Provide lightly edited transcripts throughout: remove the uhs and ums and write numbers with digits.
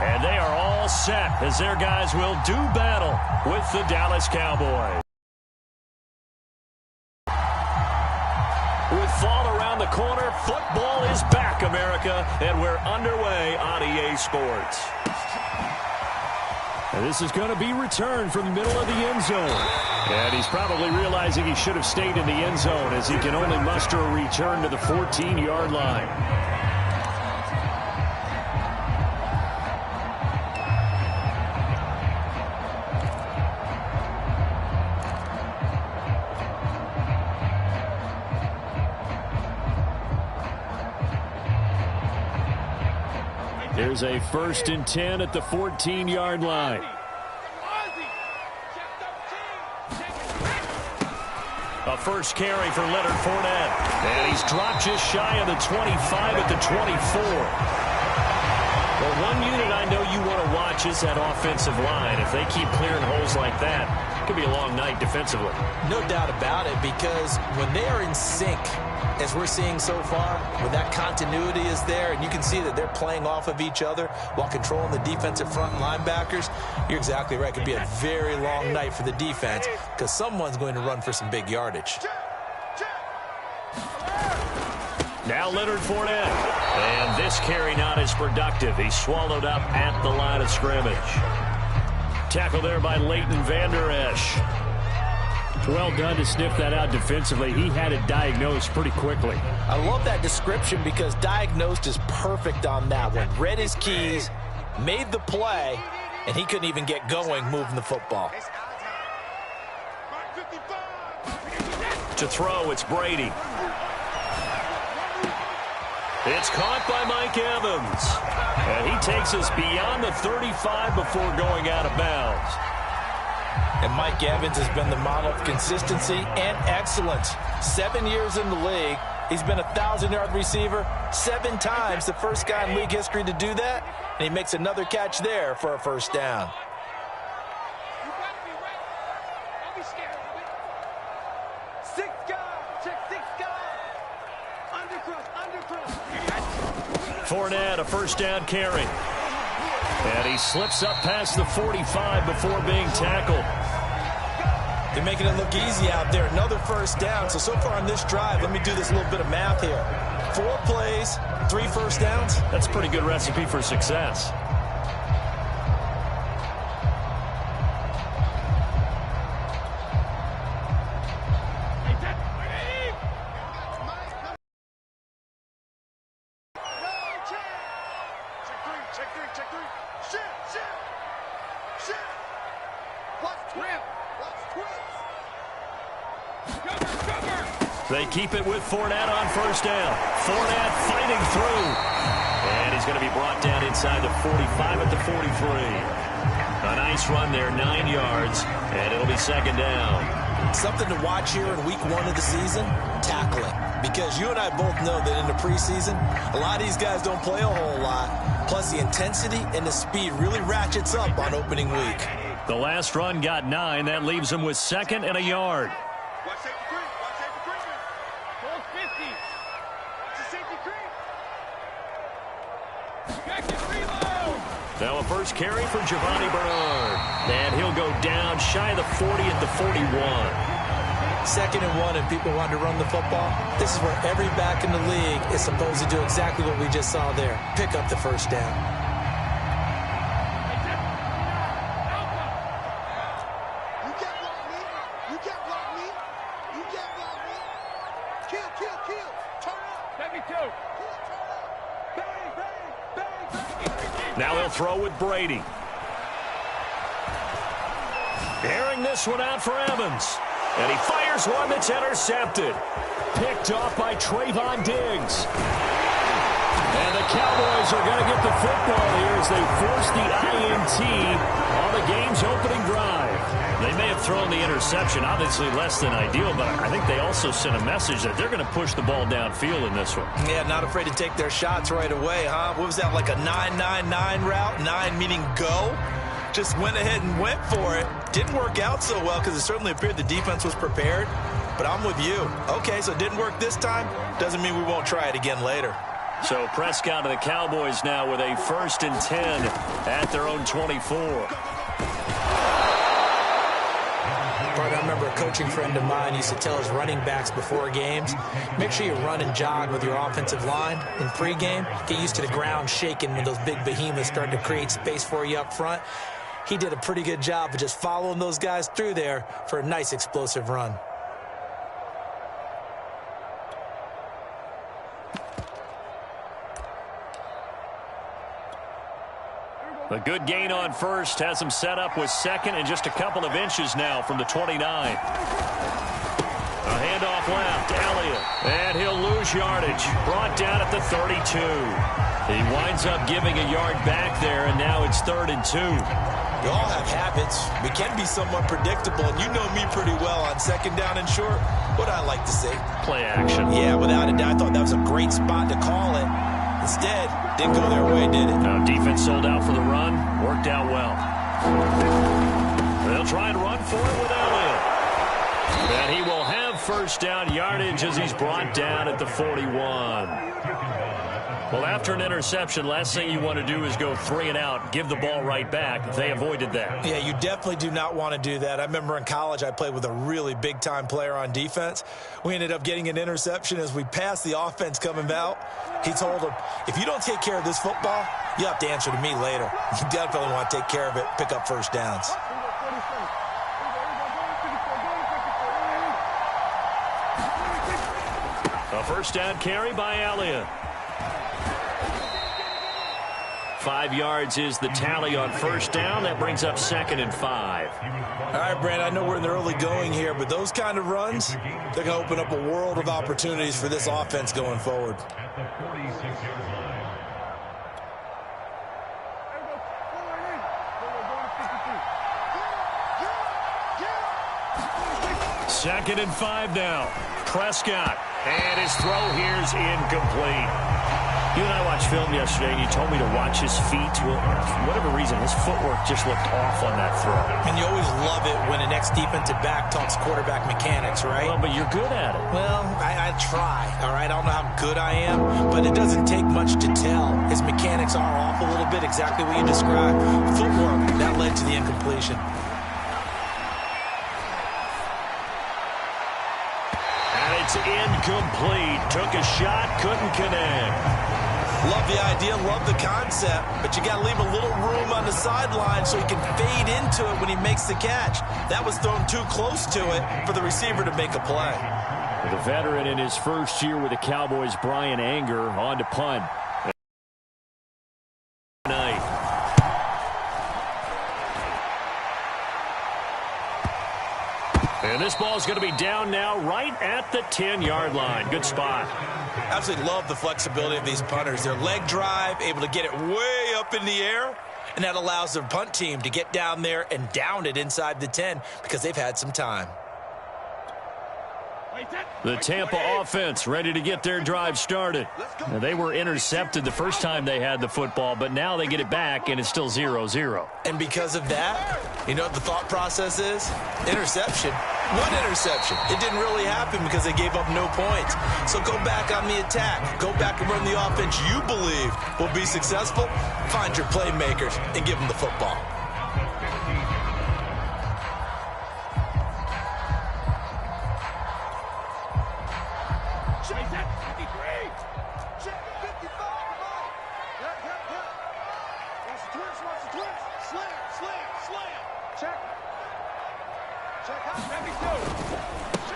And they are all set as their guys will do battle with the Dallas Cowboys. With fall around the corner, football is back, America, and we're underway on EA Sports. And this is going to be returned from the middle of the end zone. And he's probably realizing he should have stayed in the end zone as he can only muster a return to the 14-yard line. Here's a 1st and 10 at the 14-yard line. A first carry for Leonard Fournette. And he's dropped just shy of the 25 at the 24. Well, one unit I know you want to watch is that offensive line. If they keep clearing holes like that, it could be a long night defensively. No doubt about it, because when they are in sync, as we're seeing so far, when that continuity is there and you can see that they're playing off of each other while controlling the defensive front linebackers, you're exactly right. It could be a very long night for the defense because someone's going to run for some big yardage. Now Leonard Fournette. And this carry not as productive. He's swallowed up at the line of scrimmage. Tackle there by Leighton Vander Esch. Well done to sniff that out defensively. He had it diagnosed pretty quickly. I love that description because diagnosed is perfect on that one. Read his keys, made the play, and he couldn't even get going moving the football. To throw, it's Brady. It's caught by Mike Evans. And he takes us beyond the 35 before going out of bounds. And Mike Evans has been the model of consistency and excellence. 7 years in the league. He's been a 1,000-yard receiver 7 times, the first guy in league history to do that. And he makes another catch there for a first down. Fournette, a first down carry. And he slips up past the 45 before being tackled. They're making it look easy out there. Another first down. So far on this drive, let me do this little bit of math here. 4 plays, 3 first downs. That's a pretty good recipe for success. They keep it with Fournette on first down. Fournette fighting through. And he's going to be brought down inside the 45 at the 43. A nice run there, 9 yards, and it'll be second down. Something to watch here in week 1 of the season, tackling. Because you and I both know that in the preseason, a lot of these guys don't play a whole lot. Plus, the intensity and the speed really ratchets up on opening week. The last run got 9. That leaves him with 2nd and a yard. Now a first carry for Giovanni Bernard. And he'll go down shy of the 40 at the 41. 2nd and 1 and people want to run the football. This is where every back in the league is supposed to do exactly what we just saw there. Pick up the first down. You can't block me. You can't block me. You can't block me. Kill, kill, kill. Turn up. Let me go. Bang, bang, bang, bang. Now he'll throw with Brady. Airing this one out for Evans. And he fires one that's intercepted. Picked off by Trayvon Diggs. And the Cowboys are going to get the football here as they force the INT on the game's opening drive. They may have thrown the interception, obviously less than ideal, but I think they also sent a message that they're going to push the ball downfield in this one. Yeah, not afraid to take their shots right away, huh? What was that, like a 9-9-9 route? 9 meaning go? Just went ahead and went for it. Didn't work out so well because it certainly appeared the defense was prepared. But I'm with you. Okay, so it didn't work this time. Doesn't mean we won't try it again later. So Prescott and the Cowboys now with a 1st and 10 at their own 24. I remember a coaching friend of mine used to tell his running backs before games, make sure you run and jog with your offensive line in pregame. Get used to the ground shaking when those big behemoths start to create space for you up front. He did a pretty good job of just following those guys through there for a nice explosive run. A good gain on first has him set up with second and just a couple of inches now from the 29. A handoff left, Elliott, and he'll lose yardage. Brought down at the 32. He winds up giving a yard back there, and now it's 3rd and 2. We all have habits. We can be somewhat predictable, and you know me pretty well on 2nd down and short. What I like to say? Play action. Yeah, without a doubt. I thought that was a great spot to call it. Instead, didn't go their way, did it? Now defense sold out for the run. Worked out well. They'll try and run for it with Elliott. And he will have 1st down yardage as he's brought down at the 41. Well, after an interception, last thing you want to do is go 3 and out, give the ball right back. They avoided that. Yeah, you definitely do not want to do that. I remember in college I played with a really big-time player on defense. We ended up getting an interception as we passed the offense coming out. He told him, if you don't take care of this football, you have to answer to me later. You definitely want to take care of it, pick up 1st downs. A 1st down carry by Elliott. 5 yards is the tally on 1st down. That brings up 2nd and 5. All right, Brand, I know we're in the early going here, but those kind of runs, they're going to open up a world of opportunities for this offense going forward. Second and 5 now. Prescott. And his throw here's incomplete. You and I watched film yesterday, and you told me to watch his feet. Well, for whatever reason, his footwork just looked off on that throw. And you always love it when an ex-defensive back talks quarterback mechanics, right? Well, but you're good at it. Well, I try, all right? I don't know how good I am, but it doesn't take much to tell. His mechanics are off a little bit, exactly what you described. Footwork, that led to the incompletion. And it's incomplete. Took a shot, couldn't connect. Love the idea, love the concept, but you got to leave a little room on the sideline so he can fade into it when he makes the catch. That was thrown too close to it for the receiver to make a play. The veteran in his 1st year with the Cowboys, Brian Anger, on to punt. And this ball is going to be down now right at the 10-yard line. Good spot. Absolutely love the flexibility of these punters. Their leg drive, able to get it way up in the air, and that allows their punt team to get down there and down it inside the 10 because they've had some time. The Tampa offense ready to get their drive started. Now, they were intercepted the first time they had the football, but now they get it back, and it's still 0-0. And because of that, you know what the thought process is? Interception. One interception. It didn't really happen because they gave up no points. So go back on the attack. Go back and run the offense you believe will be successful. Find your playmakers and give them the football.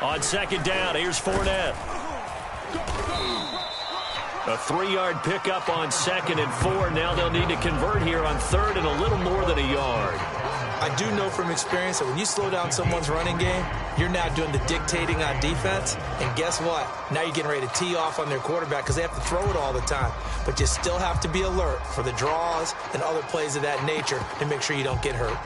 On 2nd down, here's Fournette. A 3-yard pickup on 2nd and 4. Now they'll need to convert here on 3rd and a little more than a yard. I do know from experience that when you slow down someone's running game, you're now doing the dictating on defense. And guess what? Now you're getting ready to tee off on their quarterback because they have to throw it all the time. But you still have to be alert for the draws and other plays of that nature to make sure you don't get hurt.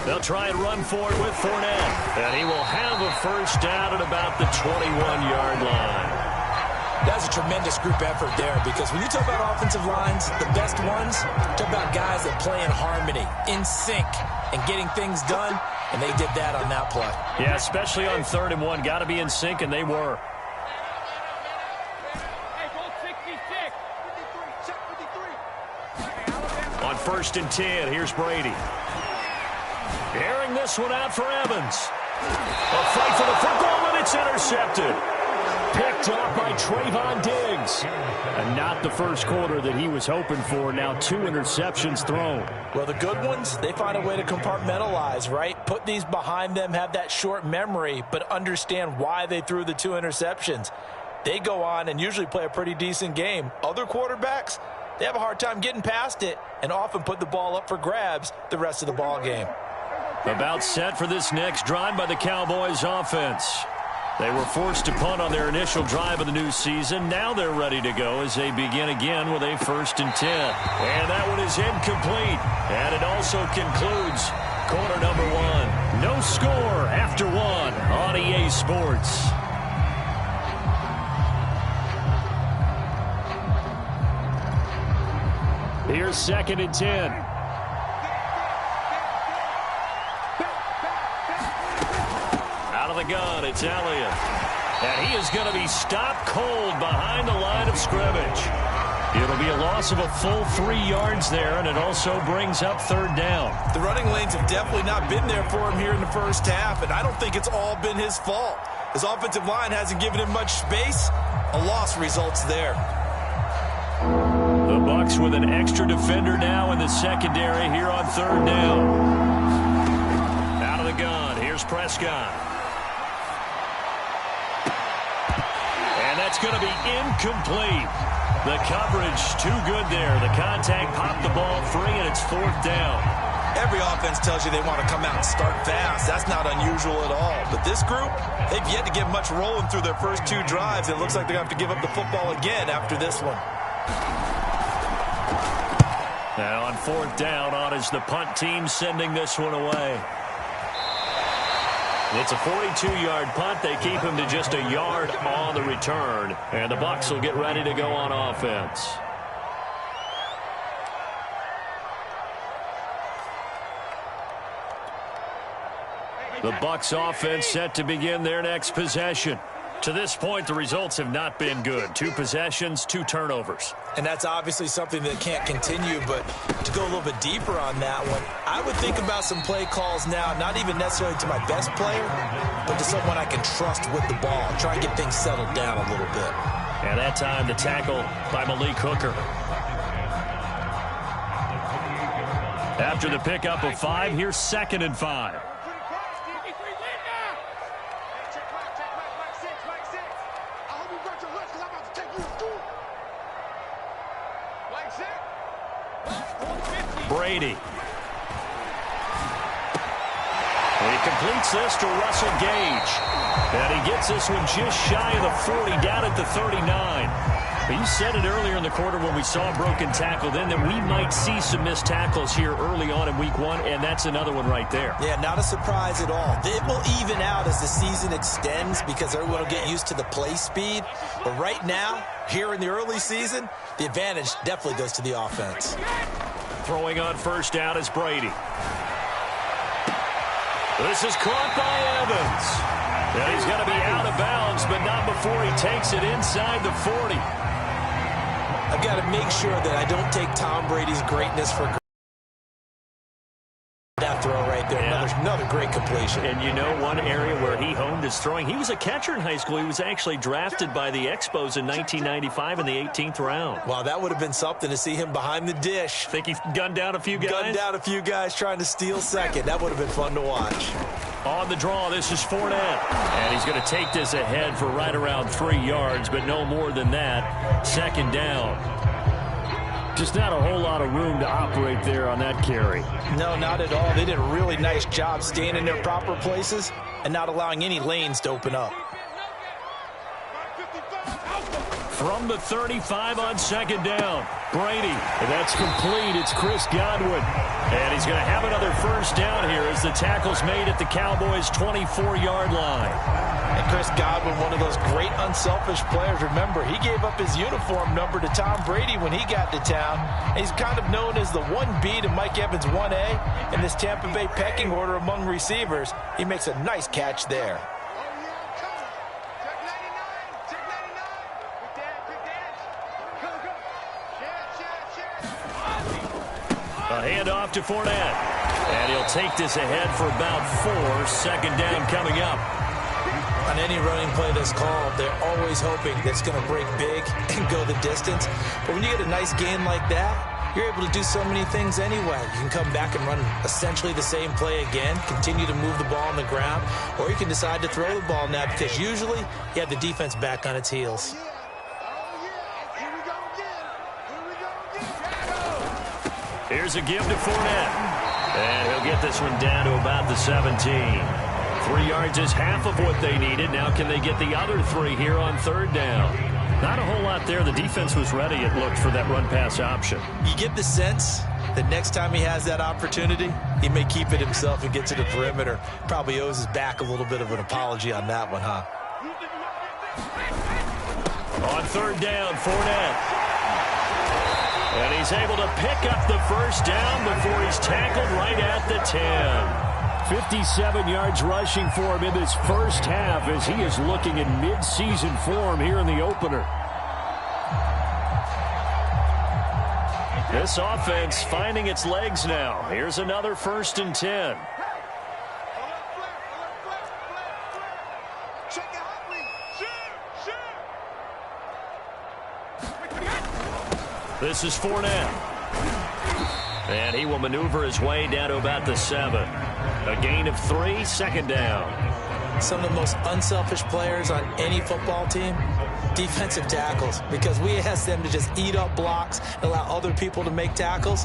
They'll try and run for it with Fournette. And he will have a 1st down at about the 21-yard line. That's a tremendous group effort there, because when you talk about offensive lines, the best ones, talk about guys that play in harmony, in sync, and getting things done, and they did that on that play. Yeah, especially on 3rd and 1. Got to be in sync, and they were. On 1st and 10, here's Brady. Airing this one out for Evans. A fight for the football, and it's intercepted. Picked off by Trayvon Diggs. And not the first quarter that he was hoping for. Now 2 interceptions thrown. Well, the good ones, they find a way to compartmentalize, right? Put these behind them, have that short memory, but understand why they threw the 2 interceptions. They go on and usually play a pretty decent game. Other quarterbacks, they have a hard time getting past it and often put the ball up for grabs the rest of the ball game. About set for this next drive by the Cowboys offense. They were forced to punt on their initial drive of the new season. Now they're ready to go as they begin again with a 1st and 10. And that one is incomplete. And it also concludes quarter number 1. No score after 1 on EA Sports. Here's 2nd and 10. The gun, it's Elliott. And he is going to be stopped cold behind the line of scrimmage. It'll be a loss of a full 3 yards there, and it also brings up 3rd down. The running lanes have definitely not been there for him here in the first half, and I don't think it's all been his fault. His offensive line hasn't given him much space. A loss results there. The Bucs with an extra defender now in the secondary here on 3rd down. Out of the gun, here's Prescott. And that's going to be incomplete. The coverage too good there. The contact popped the ball free, and it's 4th down. Every offense tells you they want to come out and start fast. That's not unusual at all. But this group, they've yet to get much rolling through their first 2 drives. It looks like they're going to have to give up the football again after this one. Now on 4th down, on is the punt team sending this one away. It's a 42-yard punt. They keep him to just a yard on the return. And the Bucs will get ready to go on offense. The Bucs offense set to begin their next possession. To this point, the results have not been good. 2 possessions, 2 turnovers. And that's obviously something that can't continue, but to go a little bit deeper on that one, I would think about some play calls now, not even necessarily to my best player, but to someone I can trust with the ball. Try and get things settled down a little bit. And that time, the tackle by Malik Hooker. After the pickup of 5, here's 2nd and 5. Brady. And he completes this to Russell Gage. And he gets this one just shy of the 40, down at the 39. You said it earlier in the quarter when we saw a broken tackle then that we might see some missed tackles here early on in week 1, and that's another one right there. Yeah, not a surprise at all. It will even out as the season extends because everyone will get used to the play speed. But right now, here in the early season, the advantage definitely goes to the offense. Throwing on 1st down is Brady. This is caught by Evans. And he's going to be out of bounds, but not before he takes it inside the 40. I've got to make sure that I don't take Tom Brady's greatness for granted. That throw right there, yeah. Another great completion. And you know one area where he honed his throwing, he was a catcher in high school. He was actually drafted by the Expos in 1995 in the 18th round. Wow, that would have been something to see him behind the dish. Think he gunned down a few guys? Gunned down a few guys trying to steal second. That would have been fun to watch. On the draw, this is Fournette. And he's going to take this ahead for right around 3 yards, but no more than that. 2nd down. Just not a whole lot of room to operate there on that carry. No, not at all. They did a really nice job staying in their proper places and not allowing any lanes to open up. From the 35 on 2nd down, Brady. And that's complete. It's Chris Godwin. And he's going to have another first down here as the tackle's made at the Cowboys' 24-yard line. And Chris Godwin, one of those great unselfish players. Remember, he gave up his uniform number to Tom Brady when he got to town. And he's kind of known as the 1B to Mike Evans' 1A in this Tampa Bay pecking order among receivers. He makes a nice catch there. A handoff to Fournette. And he'll take this ahead for about 4. Second down coming up. On any running play that's called, they're always hoping that it's going to break big and go the distance. But when you get a nice gain like that, you're able to do so many things anyway. You can come back and run essentially the same play again, continue to move the ball on the ground, or you can decide to throw the ball now because usually you have the defense back on its heels. Here's a give to Fournette. And he'll get this one down to about the 17. 3 yards is half of what they needed. Now can they get the other 3 here on third down? Not a whole lot there. The defense was ready, it looked, for that run-pass option. You get the sense that next time he has that opportunity, he may keep it himself and get to the perimeter. Probably owes his back a little bit of an apology on that one, huh? On third down, Fournette. And he's able to pick up the first down before he's tackled right at the 10. 57 yards rushing for him in this first half as he is looking in mid-season form here in the opener. This offense finding its legs now. Here's another 1st and 10. This is Fournette. And he will maneuver his way down to about the 7. A gain of 3, second down. Some of the most unselfish players on any football team, defensive tackles, because we ask them to just eat up blocks and allow other people to make tackles.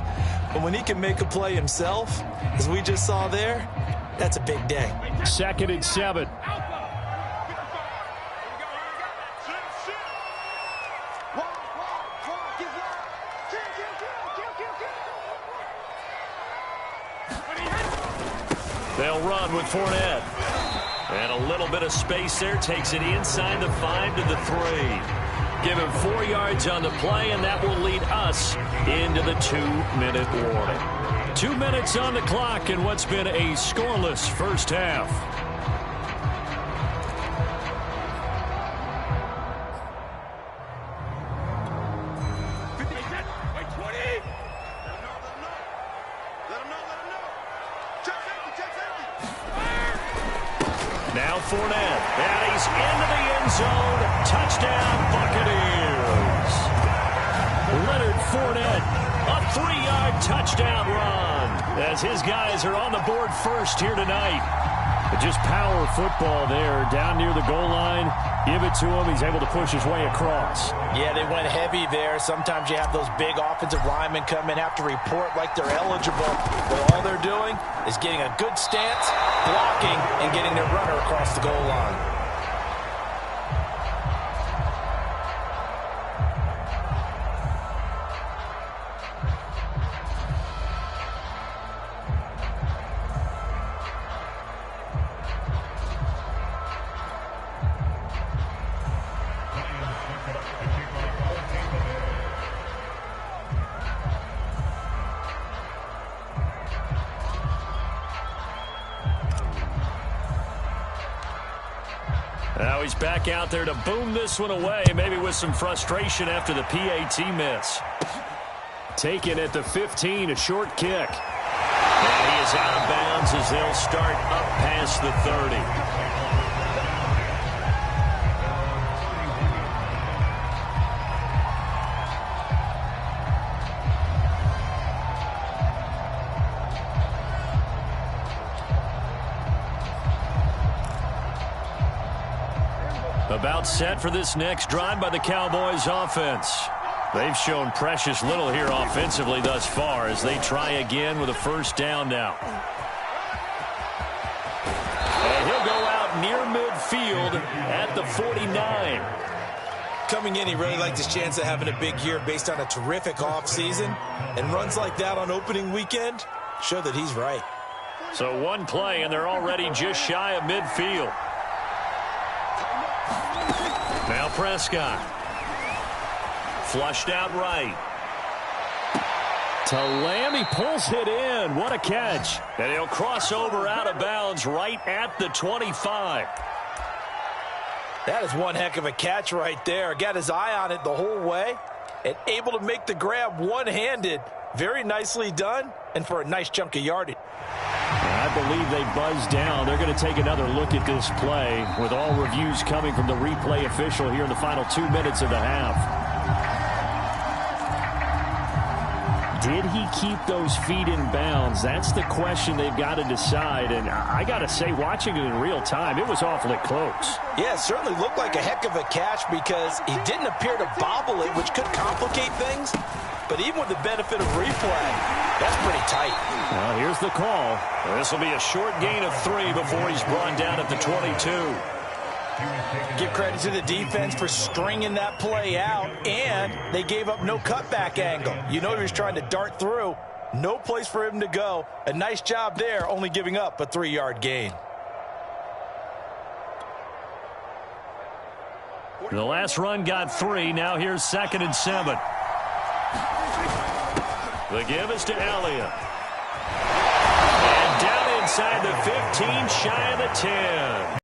But when he can make a play himself, as we just saw there, that's a big day. 2nd and 7. They'll run with Fournette. And a little bit of space there. Takes it inside the 5 to the 3. Give him 4 yards on the play, and that will lead us into the 2-minute warning. 2 minutes on the clock in what's been a scoreless first half. Now Fournette, and he's into the end zone. Touchdown, Buccaneers. Leonard Fournette, a 3-yard touchdown run as his guys are on the board first here tonight. But just power football there down near the goal line. Give it to him. He's able to push his way across. Yeah, they went heavy there. Sometimes you have those big offensive linemen come in, have to report like they're eligible. But all they're doing is getting a good stance, blocking, and getting their runner across the goal line. Now he's back out there to boom this one away, maybe with some frustration after the PAT miss. Taken at the 15, a short kick. And he is out of bounds as they'll start up past the 30. About set for this next drive by the Cowboys offense. They've shown precious little here offensively thus far as they try again with a first down now. And he'll go out near midfield at the 49. Coming in, he really liked his chance of having a big year based on a terrific offseason. And runs like that on opening weekend, Show that he's right. So one play, and they're already just shy of midfield. Now Prescott. Flushed out right. To Lamb, he pulls it in. What a catch. And he'll cross over out of bounds right at the 25. That is one heck of a catch right there. Got his eye on it the whole way and able to make the grab one-handed. Very nicely done, and for a nice chunk of yardage. I believe they buzzed down. They're going to take another look at this play with all reviews coming from the replay official here in the final 2 minutes of the half. Did he keep those feet in bounds? That's the question they've got to decide. And I got to say, watching it in real time, it was awfully close. Yeah, it certainly looked like a heck of a catch because he didn't appear to bobble it, which could complicate things. But even with the benefit of replay, that's pretty tight. Well, here's the call. This will be a short gain of 3 before he's brought down at the 22. Give credit to the defense for stringing that play out, and they gave up no cutback angle. You know he was trying to dart through. No place for him to go. A nice job there, only giving up a 3-yard gain. The last run got 3. Now here's 2nd and 7. The give is to Elliott. And down inside the 15, shy of the 10.